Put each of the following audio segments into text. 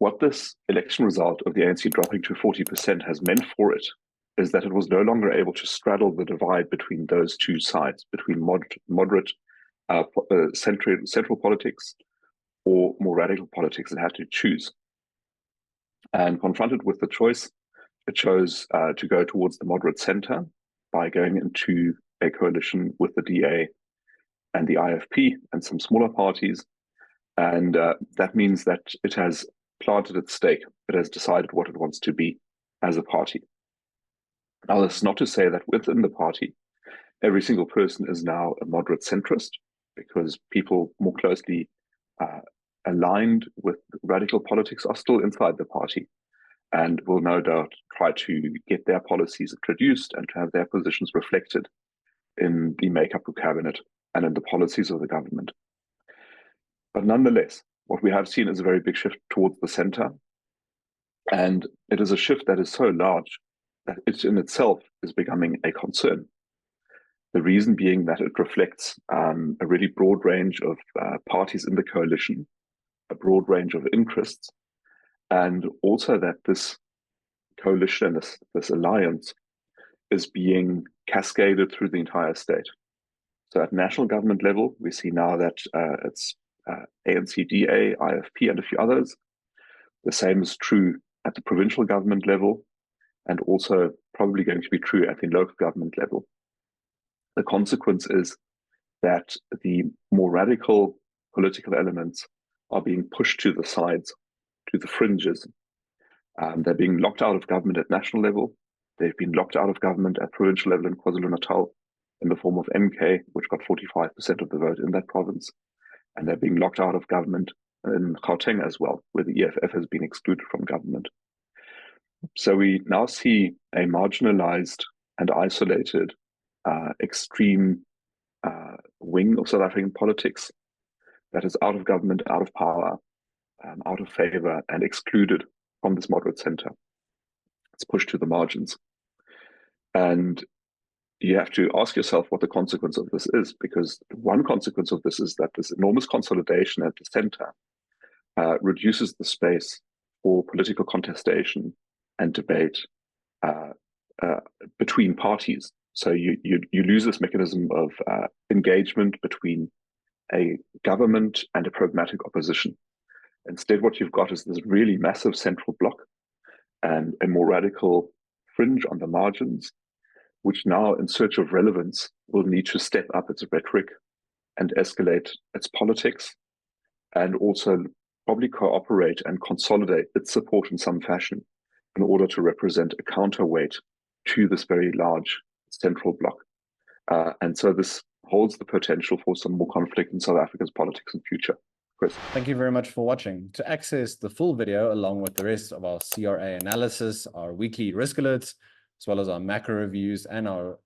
what this election result of the ANC dropping to 40% has meant for it is that it was no longer able to straddle the divide between those two sides, between moderate central politics or more radical politics. It had to choose. And confronted with the choice, it chose to go towards the moderate center by going into a coalition with the DA and the IFP and some smaller parties. And that means that it has planted its stake. It has decided what it wants to be as a party. Now, that's not to say that within the party, every single person is now a moderate centrist, because people more closely aligned with radical politics are still inside the party and will no doubt try to get their policies introduced and to have their positions reflected in the makeup of cabinet and in the policies of the government. But nonetheless, what we have seen is a very big shift towards the center. And it is a shift that is so large that it in itself is becoming a concern. The reason being that it reflects a really broad range of parties in the coalition, a broad range of interests, and also that this coalition, this alliance, is being cascaded through the entire state. So at national government level, we see now that it's ANC, DA, IFP, and a few others. The same is true at the provincial government level, and also probably going to be true at the local government level. The consequence is that the more radical political elements are being pushed to the sides, to the fringes. They're being locked out of government at national level. They've been locked out of government at provincial level in KwaZulu-Natal in the form of MK, which got 45% of the vote in that province. And they're being locked out of government in Gauteng as well, where the EFF has been excluded from government. So we now see a marginalized and isolated extreme wing of South African politics that is out of government, out of power, out of favor, and excluded from this moderate center. It's pushed to the margins. And you have to ask yourself what the consequence of this is, because one consequence of this is that this enormous consolidation at the center reduces the space for political contestation and debate between parties. So you lose this mechanism of engagement between a government and a pragmatic opposition. Instead, what you've got is this really massive central bloc and a more radical fringe on the margins, which now, in search of relevance, will need to step up its rhetoric and escalate its politics, and also probably cooperate and consolidate its support in some fashion in order to represent a counterweight to this very large central bloc. And so this holds the potential for some more conflict in South Africa's politics in future. Chris. Thank you very much for watching. To access the full video, along with the rest of our CRA analysis, our weekly risk alerts, as well as our macro reviews and our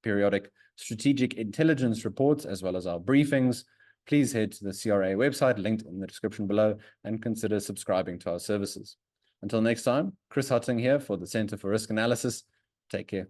periodic strategic intelligence reports, as well as our briefings, please head to the CRA website linked in the description below and consider subscribing to our services. Until next time, Chris Hattingh here for the Center for Risk Analysis. Take care.